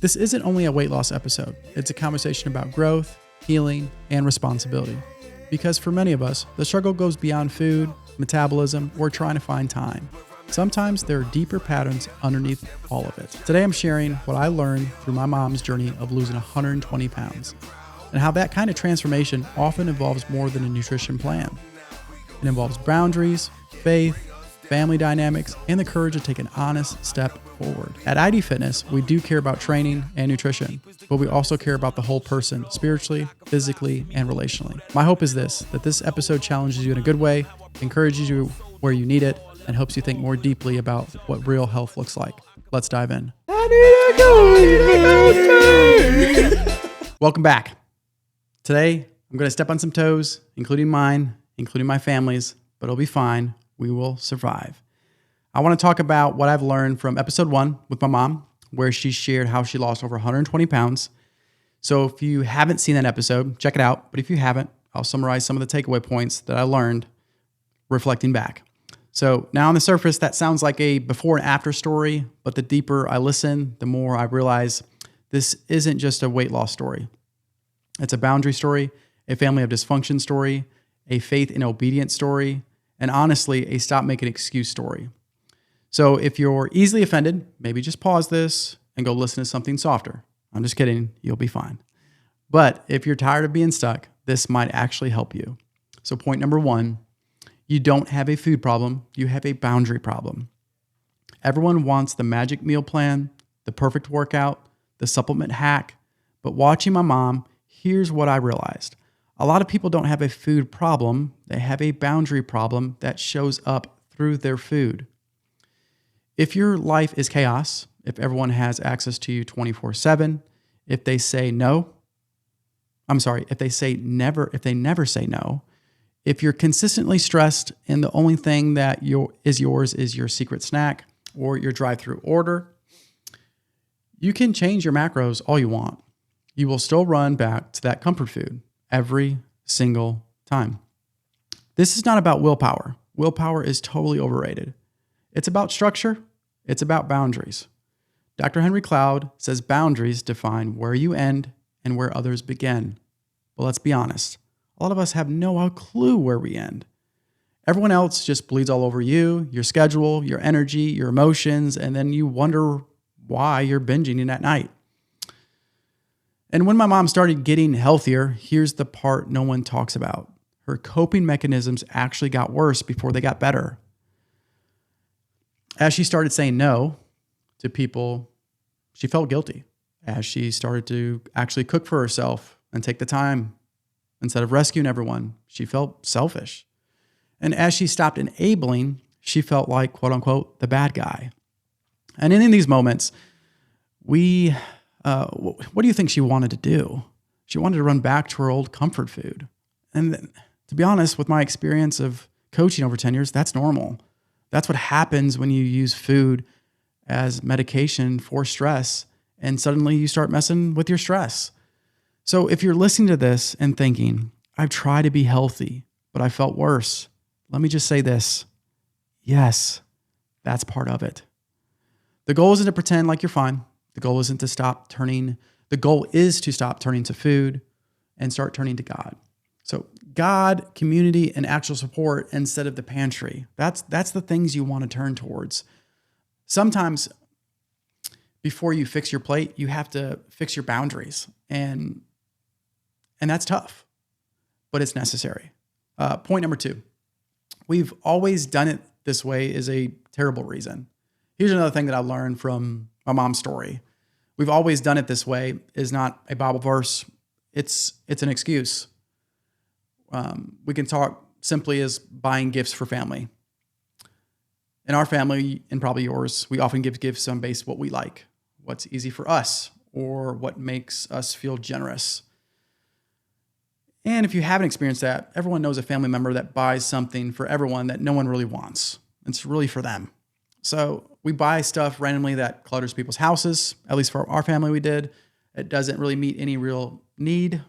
This isn't only a weight loss episode, it's a conversation about growth, healing, and responsibility. Because for many of us, the struggle goes beyond food, metabolism, or trying to find time. Sometimes there are deeper patterns underneath all of it. Today I'm sharing what I learned through my mom's journey of losing 120 pounds, and how that kind of transformation often involves more than a nutrition plan. It involves boundaries, faith, family dynamics, and the courage to take an honest step forward. At ID Fitness, we do care about training and nutrition, but we also care about the whole person, spiritually, physically, and relationally. My hope is that this episode challenges you in a good way, encourages you where you need it, and helps you think more deeply about what real health looks like. Let's dive in. Welcome back. Today, I'm going to step on some toes, including mine, including my family's, but it'll be fine. We will survive. I want to talk about what I've learned from episode 1 with my mom, where she shared how she lost over 120 pounds. So if you haven't seen that episode, check it out. But if you haven't, I'll summarize some of the takeaway points that I learned reflecting back. So now on the surface, that sounds like a before and after story, but the deeper I listen, the more I realize this isn't just a weight loss story. It's a boundary story, a family of dysfunction story, a faith and obedience story, and honestly, a stop making excuse story. So if you're easily offended, maybe just pause this and go listen to something softer. I'm just kidding. You'll be fine. But if you're tired of being stuck, this might actually help you. So point number 1, you don't have a food problem. You have a boundary problem. Everyone wants the magic meal plan, the perfect workout, the supplement hack. But watching my mom, here's what I realized. A lot of people don't have a food problem. They have a boundary problem that shows up through their food. If your life is chaos, if everyone has access to you 24/7, if they say no, if they never say no, if you're consistently stressed and the only thing that is yours is your secret snack or your drive-through order, you can change your macros all you want. You will still run back to that comfort food every single time. This is not about willpower. Willpower is totally overrated. It's about structure. It's about boundaries. Dr. Henry Cloud says boundaries define where you end and where others begin. But let's be honest. A lot of us have no clue where we end. Everyone else just bleeds all over you, your schedule, your energy, your emotions, and then you wonder why you're binging at night. And when my mom started getting healthier, here's the part no one talks about. Her coping mechanisms actually got worse before they got better. As she started saying no to people, she felt guilty. As she started to actually cook for herself and take the time instead of rescuing everyone, she felt selfish. And as she stopped enabling, she felt like, quote unquote, the bad guy. And in these moments, what do you think she wanted to do? She wanted to run back to her old comfort food. And to be honest, with my experience of coaching over 10 years, that's normal. That's what happens when you use food as medication for stress, and suddenly you start messing with your stress. So if you're listening to this and thinking, I've tried to be healthy, but I felt worse, let me just say this. Yes, that's part of it. The goal isn't to pretend like you're fine. The goal is to stop turning to food and start turning to God. So God, community, and actual support instead of the pantry. That's the things you want to turn towards. Sometimes before you fix your plate, you have to fix your boundaries. And that's tough, but it's necessary. Point number 2, we've always done it this way is a terrible reason. Here's another thing that I learned from my mom's story. We've always done it this way is not a Bible verse. It's an excuse. We can talk simply as buying gifts for family. In our family, and probably yours, we often give gifts on base what we like, what's easy for us, or what makes us feel generous. And if you haven't experienced that, everyone knows a family member that buys something for everyone that no one really wants. It's really for them. So we buy stuff randomly that clutters people's houses. At least for our family, we did. It doesn't really meet any real need,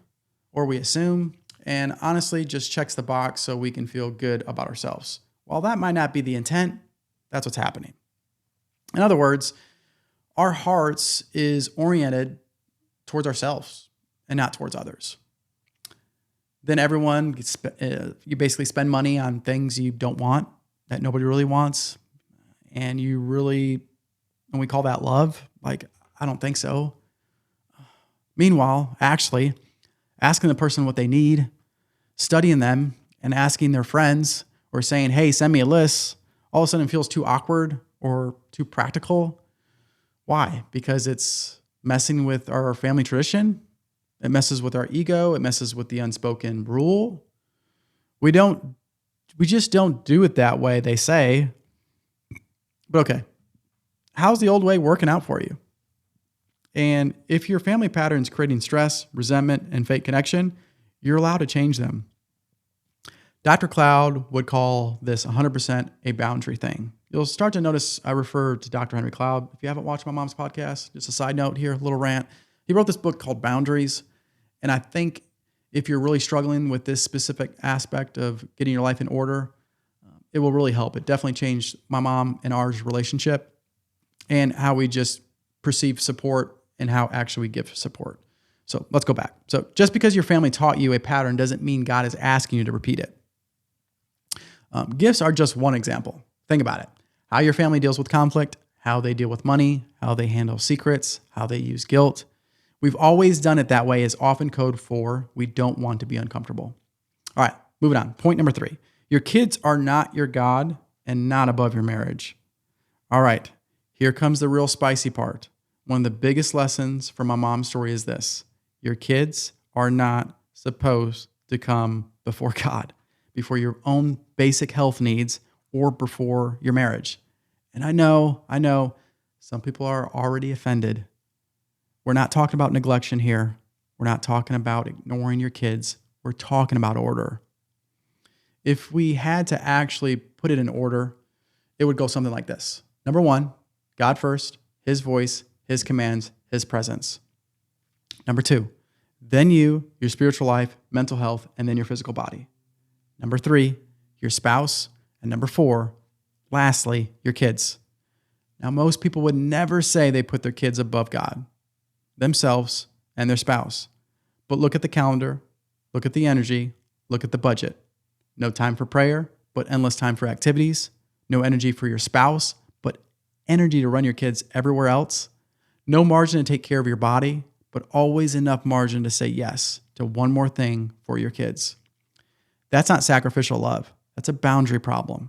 or we assume, and honestly just checks the box so we can feel good about ourselves. While that might not be the intent, that's what's happening. In other words, our hearts is oriented towards ourselves and not towards others. Then you basically spend money on things you don't want, that nobody really wants. And we call that love? Like, I don't think so. Meanwhile, actually, asking the person what they need, studying them, and asking their friends, or saying, hey, send me a list, all of a sudden it feels too awkward or too practical. Why? Because it's messing with our family tradition. It messes with our ego. It messes with the unspoken rule. We just don't do it that way, they say. But okay, how's the old way working out for you? And if your family pattern's creating stress, resentment, and fake connection, you're allowed to change them. Dr. Cloud would call this 100% a boundary thing. You'll start to notice I refer to Dr. Henry Cloud. If you haven't watched my mom's podcast, just a side note here, a little rant. He wrote this book called Boundaries. And I think if you're really struggling with this specific aspect of getting your life in order, it will really help. It definitely changed my mom and ours relationship and how we just perceive support and how actually we give support. So let's go back. So just because your family taught you a pattern doesn't mean God is asking you to repeat it. Gifts are just one example. Think about it. How your family deals with conflict, how they deal with money, how they handle secrets, how they use guilt. We've always done it that way is often code for we don't want to be uncomfortable. All right, moving on. Point number 3. Your kids are not your God and not above your marriage. All right, here comes the real spicy part. One of the biggest lessons from my mom's story is this. Your kids are not supposed to come before God, before your own basic health needs or before your marriage. And I know some people are already offended. We're not talking about neglection here. We're not talking about ignoring your kids. We're talking about order. If we had to actually put it in order, it would go something like this. Number 1, God first, His voice, His commands, His presence. Number 2, then you, your spiritual life, mental health, and then your physical body. Number 3, your spouse. And number 4, lastly, your kids. Now, most people would never say they put their kids above God, themselves, and their spouse. But look at the calendar, look at the energy, look at the budget. No time for prayer, but endless time for activities. No energy for your spouse, but energy to run your kids everywhere else. No margin to take care of your body, but always enough margin to say yes to one more thing for your kids. That's not sacrificial love. That's a boundary problem.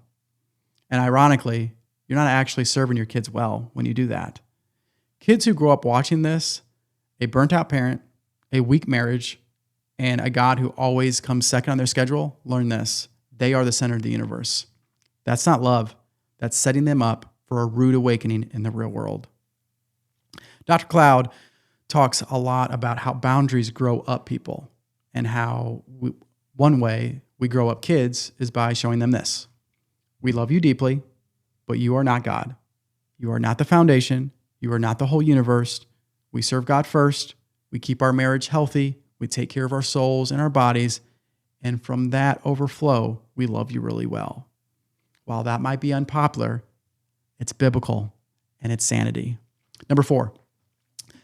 And ironically, you're not actually serving your kids well when you do that. Kids who grow up watching this, a burnt out parent, a weak marriage, and a God who always comes second on their schedule, learn this. They are the center of the universe. That's not love. That's setting them up for a rude awakening in the real world. Dr. Cloud talks a lot about how boundaries grow up people and how one way we grow up kids is by showing them this. We love you deeply, but you are not God. You are not the foundation. You are not the whole universe. We serve God first. We keep our marriage healthy. We take care of our souls and our bodies. And from that overflow, we love you really well. While that might be unpopular, it's biblical and it's sanity. Number 4,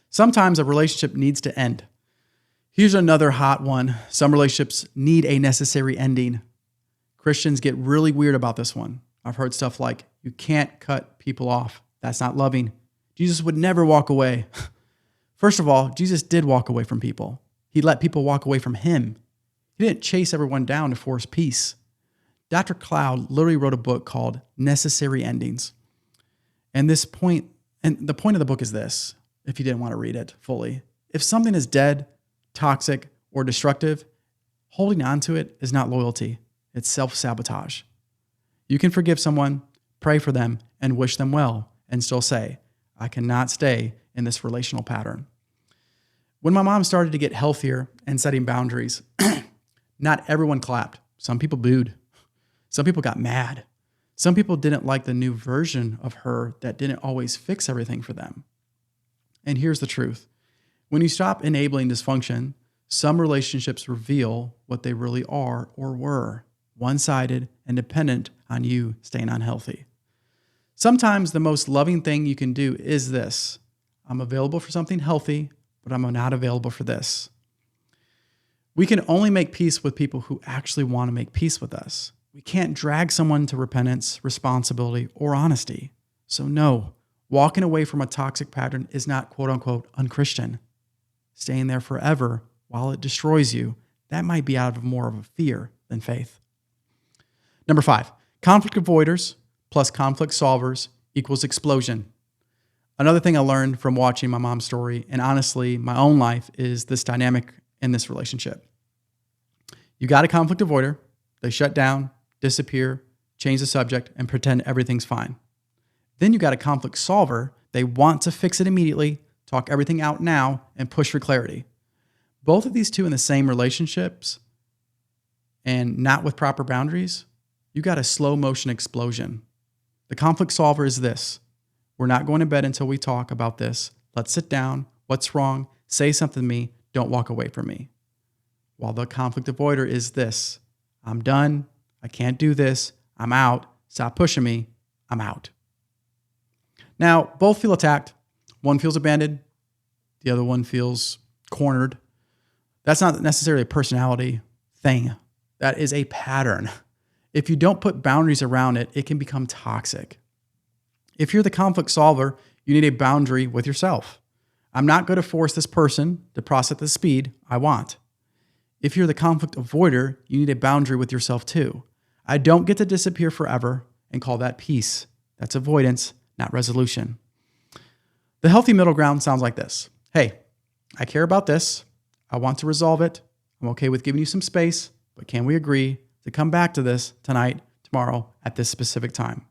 sometimes a relationship needs to end. Here's another hot one. Some relationships need a necessary ending. Christians get really weird about this one. I've heard stuff like, you can't cut people off. That's not loving. Jesus would never walk away. First of all, Jesus did walk away from people. He let people walk away from him. He didn't chase everyone down to force peace. Dr. Cloud literally wrote a book called Necessary Endings. And the point of the book is this, if you didn't want to read it fully. If something is dead, toxic, or destructive, holding on to it is not loyalty. It's self-sabotage. You can forgive someone, pray for them, and wish them well, and still say, I cannot stay in this relational pattern. When my mom started to get healthier and setting boundaries, not everyone clapped. Some people booed. Some people got mad. Some people didn't like the new version of her that didn't always fix everything for them. And here's the truth. When you stop enabling dysfunction, some relationships reveal what they really are or were, one-sided and dependent on you staying unhealthy. Sometimes the most loving thing you can do is this. I'm available for something healthy, but I'm not available for this. We can only make peace with people who actually want to make peace with us. We can't drag someone to repentance, responsibility, or honesty. So no, walking away from a toxic pattern is not quote unquote unchristian. Staying there forever while it destroys you, that might be out of more of a fear than faith. Number 5, conflict avoiders plus conflict solvers equals explosion. Another thing I learned from watching my mom's story, and honestly, my own life, is this dynamic in this relationship. You got a conflict avoider, they shut down, disappear, change the subject, and pretend everything's fine. Then you got a conflict solver, they want to fix it immediately, talk everything out now, and push for clarity. Both of these two in the same relationships and not with proper boundaries, you got a slow motion explosion. The conflict solver is this: we're not going to bed until we talk about this. Let's sit down. What's wrong? Say something to me. Don't walk away from me. While the conflict avoider is this: I'm done. I can't do this. I'm out. Stop pushing me. I'm out. Now, both feel attacked. One feels abandoned. The other one feels cornered. That's not necessarily a personality thing. That is a pattern. If you don't put boundaries around it, it can become toxic. If you're the conflict solver, you need a boundary with yourself. I'm not going to force this person to process at the speed I want. If you're the conflict avoider, you need a boundary with yourself too. I don't get to disappear forever and call that peace. That's avoidance, not resolution. The healthy middle ground sounds like this. Hey, I care about this. I want to resolve it. I'm okay with giving you some space, but can we agree to come back to this tonight, tomorrow, at this specific time?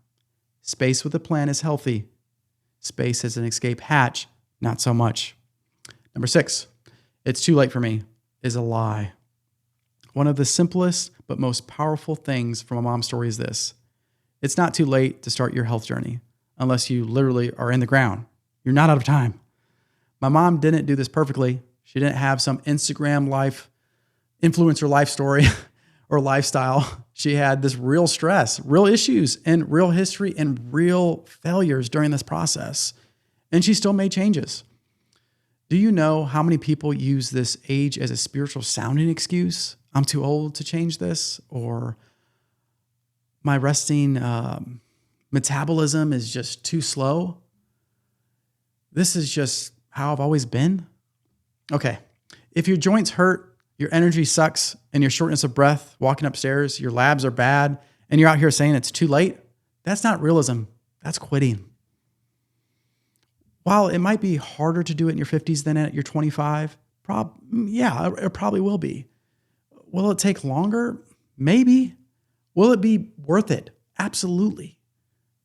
Space with a plan is healthy. Space as an escape hatch, not so much. Number 6, it's too late for me, is a lie. One of the simplest but most powerful things from a mom's story is this: it's not too late to start your health journey unless you literally are in the ground. You're not out of time. My mom didn't do this perfectly. She didn't have some Instagram life, influencer life story or lifestyle. She had this real stress, real issues, and real history and real failures during this process. And she still made changes. Do you know how many people use this age as a spiritual sounding excuse? I'm too old to change this, or my resting metabolism is just too slow. This is just how I've always been. Okay, if your joints hurt, your energy sucks, and your shortness of breath walking upstairs, your labs are bad, and you're out here saying it's too late, that's not realism. That's quitting. While it might be harder to do it in your 50s than at your 25, it probably will be. Will it take longer? Maybe. Will it be worth it? Absolutely.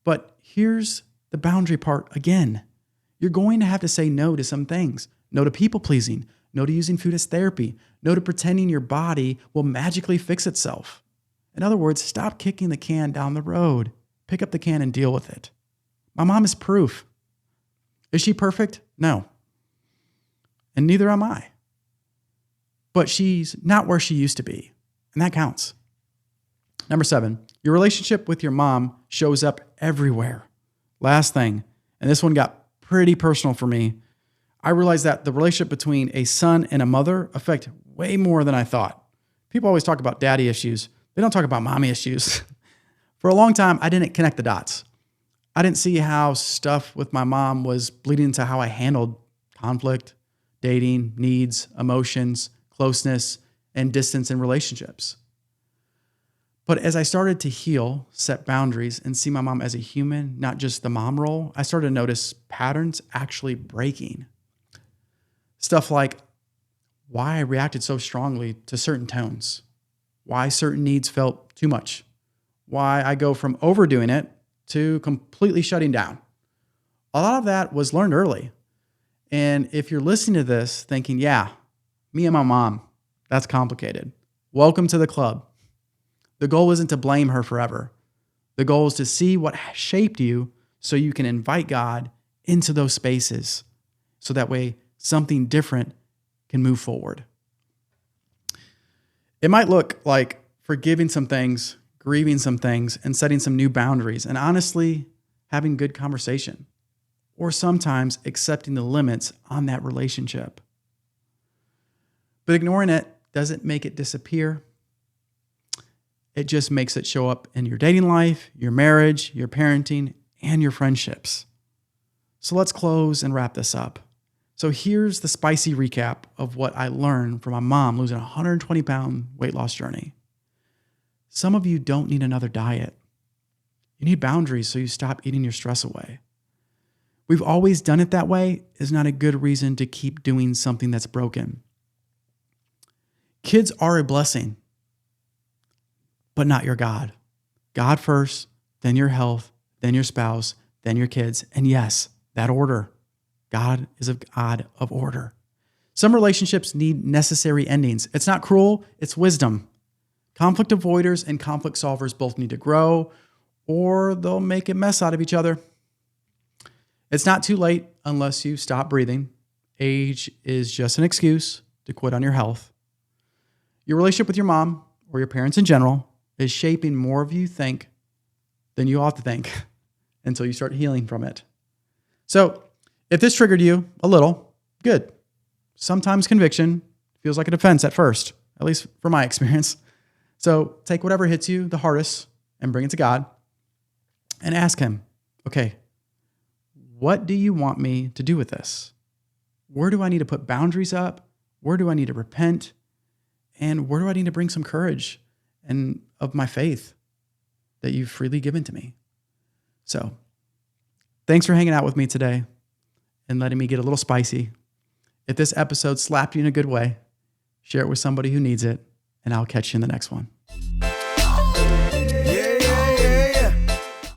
But here's the boundary part again. You're going to have to say no to some things. No to people pleasing. No to using food as therapy. No to pretending your body will magically fix itself. In other words, stop kicking the can down the road. Pick up the can and deal with it. My mom is proof. Is she perfect? No. And neither am I. But she's not where she used to be, and that counts. Number 7, your relationship with your mom shows up everywhere. Last thing, and this one got pretty personal for me. I realized that the relationship between a son and a mother affect way more than I thought. People always talk about daddy issues. They don't talk about mommy issues. For a long time, I didn't connect the dots. I didn't see how stuff with my mom was bleeding into how I handled conflict, dating, needs, emotions, closeness, and distance in relationships. But as I started to heal, set boundaries, and see my mom as a human, not just the mom role, I started to notice patterns actually breaking. Stuff like why I reacted so strongly to certain tones, why certain needs felt too much, why I go from overdoing it to completely shutting down. A lot of that was learned early. And if you're listening to this thinking, yeah, me and my mom, that's complicated, welcome to the club. The goal isn't to blame her forever. The goal is to see what shaped you so you can invite God into those spaces so that way something different can move forward. It might look like forgiving some things, grieving some things, and setting some new boundaries, and honestly, having good conversation. or sometimes accepting the limits on that relationship. But ignoring it doesn't make it disappear. It just makes it show up in your dating life, your marriage, your parenting, and your friendships. So let's close and wrap this up. So here's the spicy recap of what I learned from my mom losing a 120-pound weight loss journey. Some of you don't need another diet. You need boundaries so you stop eating your stress away. We've always done it that way is not a good reason to keep doing something that's broken. Kids are a blessing, but not your God. God first, then your health, then your spouse, then your kids. And yes, that order. God is a God of order. Some relationships need necessary endings. It's not cruel, it's wisdom. Conflict avoiders and conflict solvers both need to grow, or they'll make a mess out of each other. It's not too late unless you stop breathing. Age is just an excuse to quit on your health. Your relationship with your mom or your parents in general is shaping more of you think than you ought to think until you start healing from it. So if this triggered you a little, good. Sometimes conviction feels like a defense at first, at least from my experience. So take whatever hits you the hardest and bring it to God and ask him, okay, what do you want me to do with this? Where do I need to put boundaries up? Where do I need to repent? And where do I need to bring some courage and of my faith that you've freely given to me? So thanks for hanging out with me today and letting me get a little spicy. If this episode slapped you in a good way, share it with somebody who needs it, and I'll catch you in the next one.